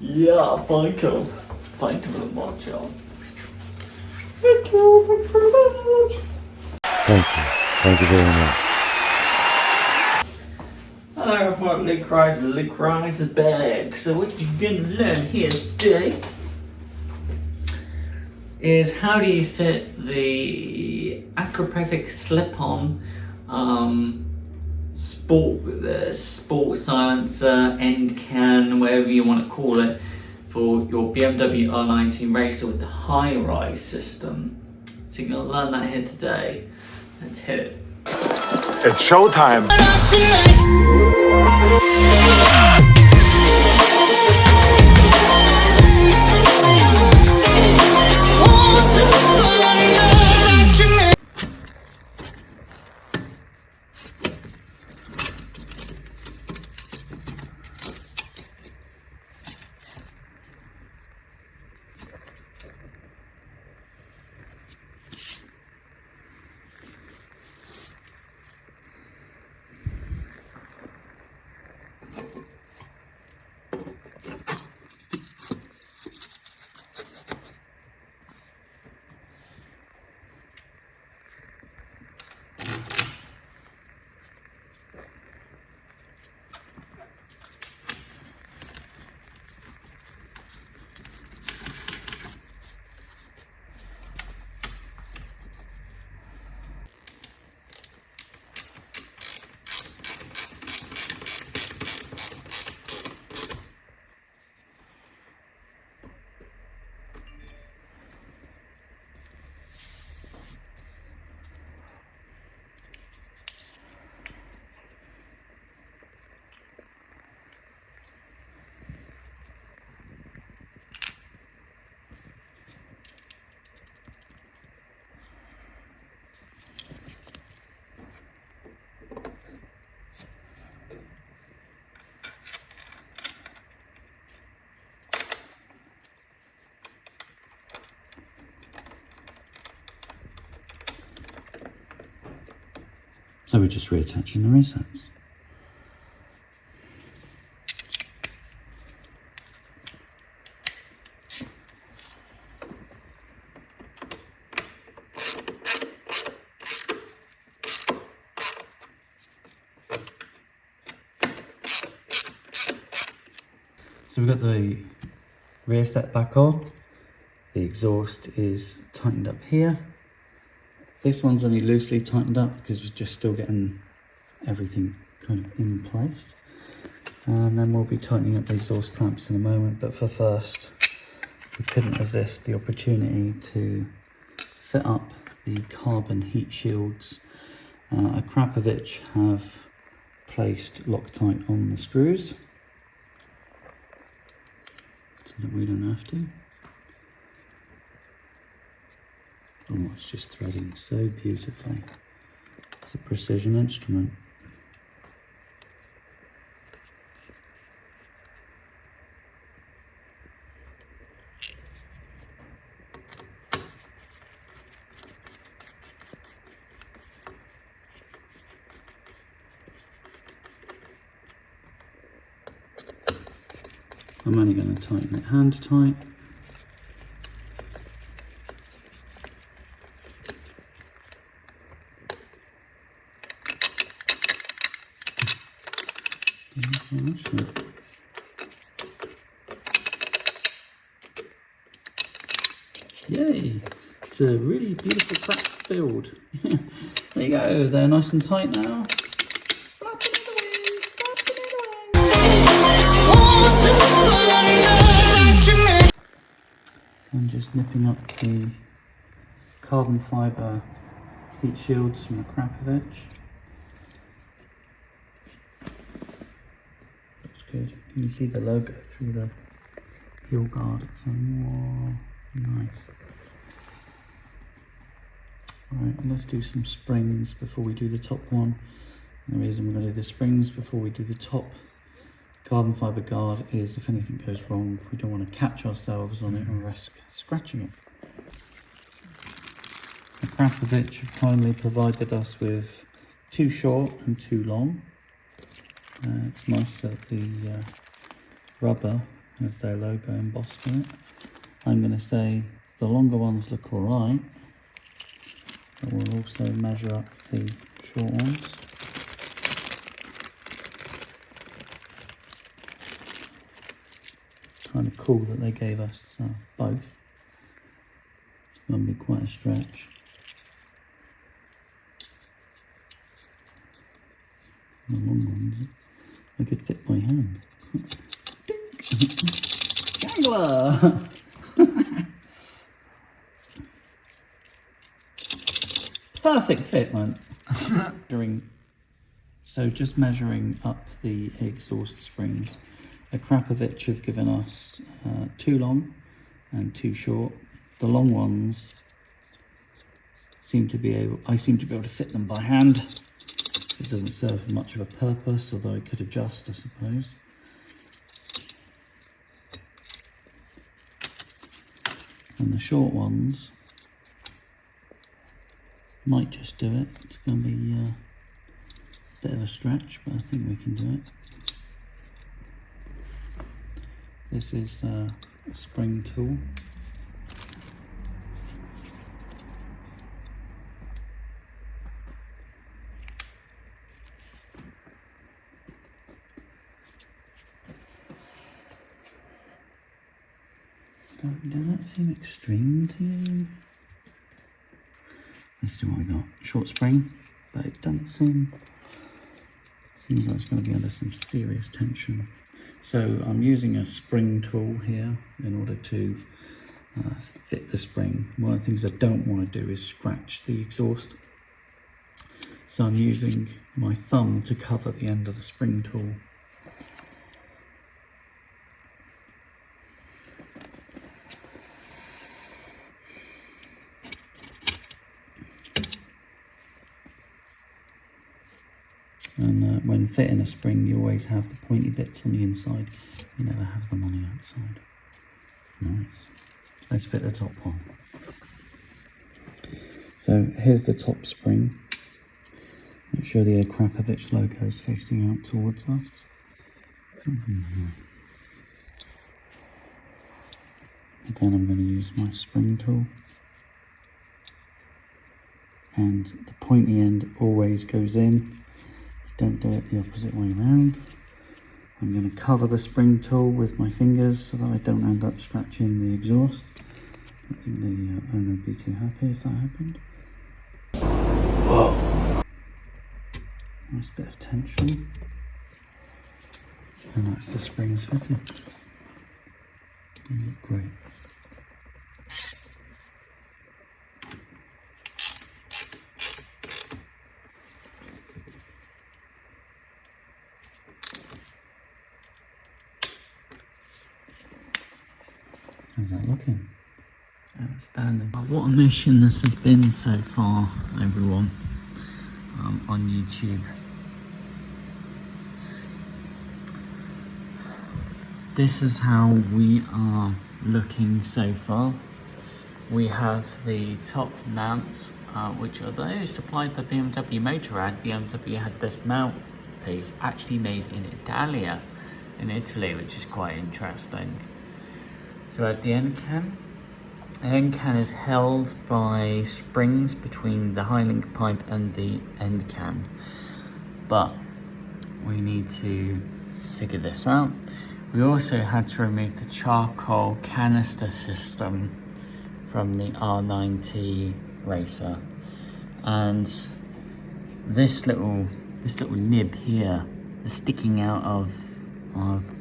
Yeah, thank you. Thank you very much, John. Thank you very much. Thank you. Thank you very much. Hello everyone, Luke Rides is back. So what you're gonna learn here today is how do you fit the Akrapovic Slip on sport silencer, end can, whatever you want to call it, for your BMW R NineT Racer with the high-rise system. So you're going to learn that here today. Let's hit it. It's showtime. So we're just reattaching the resets. So we've got the rear set back on. The exhaust is tightened up here. This one's only loosely tightened up because we're just still getting everything kind of in place. And then we'll be tightening up the exhaust clamps in a moment, but for first, we couldn't resist the opportunity to fit up the carbon heat shields. Akrapovic have placed Loctite on the screws so that we don't have to. Oh, it's just threading so beautifully. It's a precision instrument. I'm only going to tighten it hand tight. Yay! It's a really beautiful cracked build. There you go, they're nice and tight now. Flapping it away, flapping it away. I'm just nipping up the carbon fibre heat shields from Akrapovic. Looks good. Can you see the logo through the heel guard? It's like, whoa, nice. Alright, let's do some springs before we do the top one. And the reason we're going to do the springs before we do the top carbon fibre guard is if anything goes wrong, we don't want to catch ourselves on it and risk scratching it. Akrapovic have kindly provided us with 2 short and 2 long. It's nice that the rubber has their logo embossed in it. I'm going to say the longer ones look alright, but we'll also measure up the short ones. Kind of cool that they gave us both. It's going to be quite a stretch. The long ones, I could fit my hand. Jangler! Perfect fit, man. So just measuring up the exhaust springs. Akrapovic have given us 2 long and 2 short. The long ones I seem to be able to fit them by hand. It doesn't serve much of a purpose, although I could adjust, I suppose. And the short ones might just do it. It's going to be a bit of a stretch, but I think we can do it. This is a spring tool. Does that seem extreme to you? Let's see what we got. Short spring, but it doesn't seem... Seems like it's going to be under some serious tension. So I'm using a spring tool here in order to fit the spring. One of the things I don't want to do is scratch the exhaust. So I'm using my thumb to cover the end of the spring tool. And when fitting a spring, you always have the pointy bits on the inside. You never have them on the outside. Nice. Let's fit the top one. So here's the top spring. Make sure the Akrapovic logo is facing out towards us. Then I'm going to use my spring tool. And the pointy end always goes in. Don't do it the opposite way around. I'm going to cover the spring tool with my fingers so that I don't end up scratching the exhaust. I think the owner would be too happy if that happened. Whoa! Nice bit of tension. And that's the springs fitted. They look great. How's that looking? Outstanding. What a mission this has been so far, everyone, on YouTube. This is how we are looking so far. We have the top mounts, which are those supplied by BMW Meeyaradee. BMW had this mount piece actually made in Italy, which is quite interesting. So at the end can is held by springs between the high link pipe and the end can. But we need to figure this out. We also had to remove the charcoal canister system from the R NineT Racer. And this little nib here is sticking out of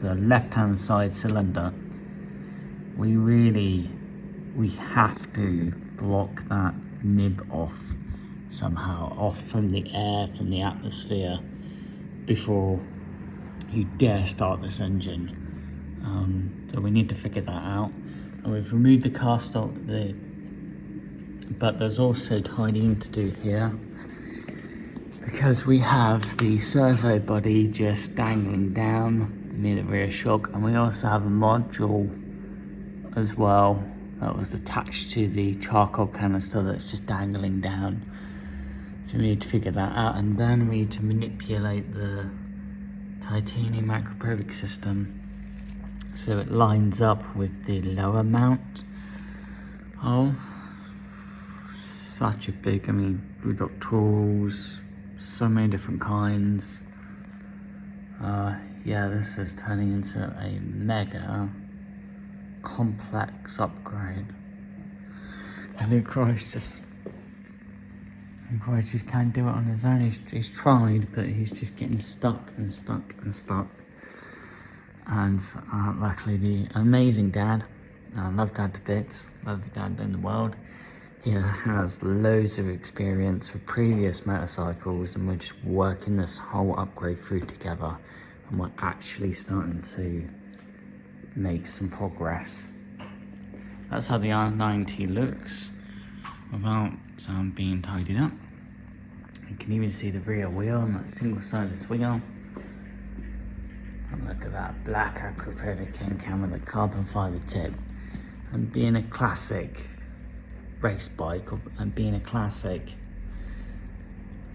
the left-hand side cylinder. We have to block that nib off somehow, off from the air, from the atmosphere, before you dare start this engine. So we need to figure that out. And we've removed the cast stock, but there's also tidying to do here, because we have the servo body just dangling down near the rear shock, and we also have a module as well that was attached to the charcoal canister that's just dangling down. So we need to figure that out, and then we need to manipulate the titanium Akrapovic system so it lines up with the lower mount. Oh, such a big, I mean, we've got tools, so many different kinds. Yeah, this is turning into a mega complex upgrade. And then Christ just can't do it on his own. He's tried, but he's just getting stuck and stuck and stuck. And luckily the amazing dad, I love Dad to bits, love the dad in the world. He has loads of experience with previous motorcycles, and we're just working this whole upgrade through together, and we're actually starting to make some progress. That's how the R90 looks without being tidied up. You can even see the rear wheel on that single-sided wheel. And look at that black Akrapovic cam with a carbon fibre tip. And being a classic race bike, and being a classic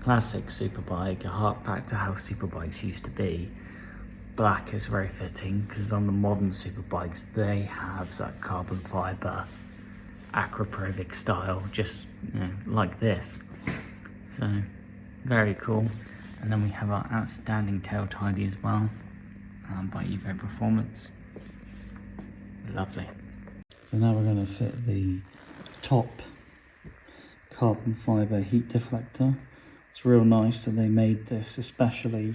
superbike, a hark back to how superbikes used to be, black is very fitting, because on the modern superbikes they have that carbon fibre Akrapovic style, just like this. So very cool. And then we have our outstanding tail tidy as well, by Evo Performance. Lovely. So now we're going to fit the top carbon fibre heat deflector. It's real nice that they made this especially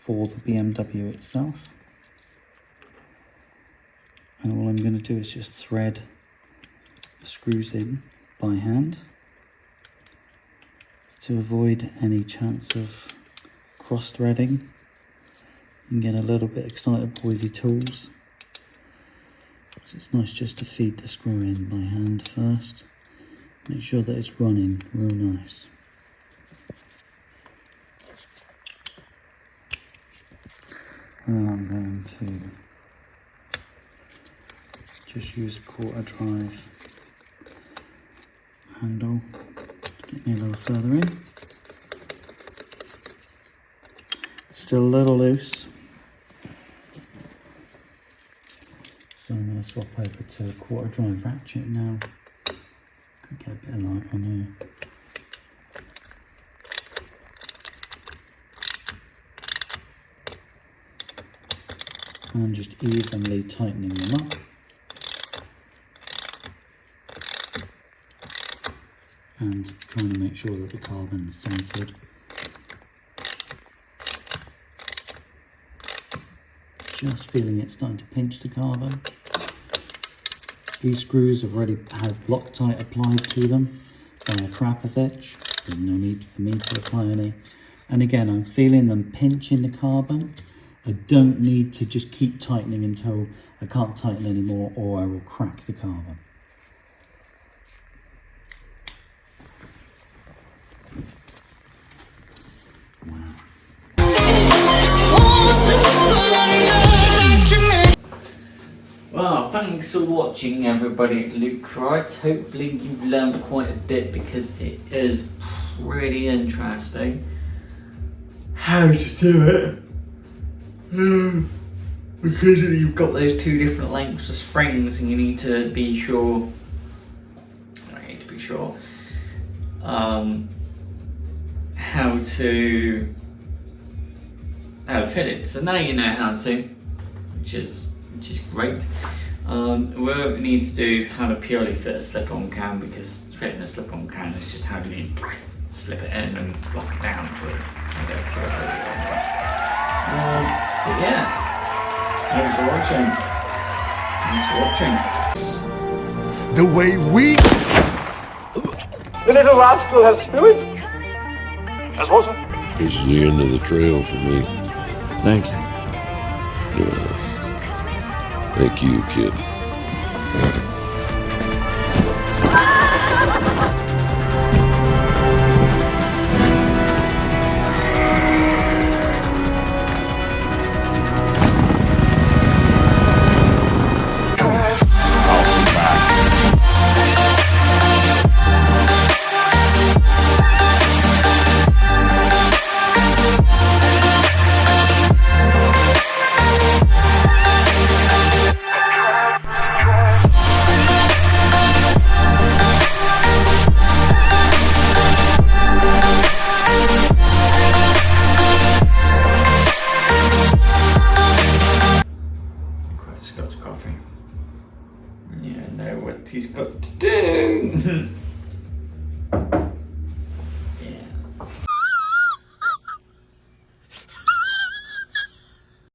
for the BMW itself. And all I'm going to do is just thread the screws in by hand to avoid any chance of cross threading and get a little bit excited with your tools. So it's nice just to feed the screw in by hand first. Make sure that it's running real nice. And I'm going to just use a quarter drive handle to get me a little further in. Still a little loose, so I'm going to swap over to a quarter drive ratchet now. Could get a bit of light on here. And just evenly tightening them up. And trying to make sure that the carbon's centered. Just feeling it starting to pinch the carbon. These screws have already had Loctite applied to them by Akrapovic. There's no need for me to apply any. And again, I'm feeling them pinching the carbon. I don't need to just keep tightening until I can't tighten anymore, or I will crack the carbon. Well, thanks for watching everybody at Luke Wright. Hopefully you've learned quite a bit, because it is pretty interesting how to do it. Because you've got those two different lengths of springs, and you need to be sure how to fit it. So now you know how to, which is great. We need to do how to purely fit a slip-on cam, because fitting a slip-on cam is just having you slip it in and lock it down to get a pure fit. But yeah, thanks for watching. The way we... The little rascal has spirit. As water. This is the end of the trail for me. Thank you. Thank you, kid. he's got to do.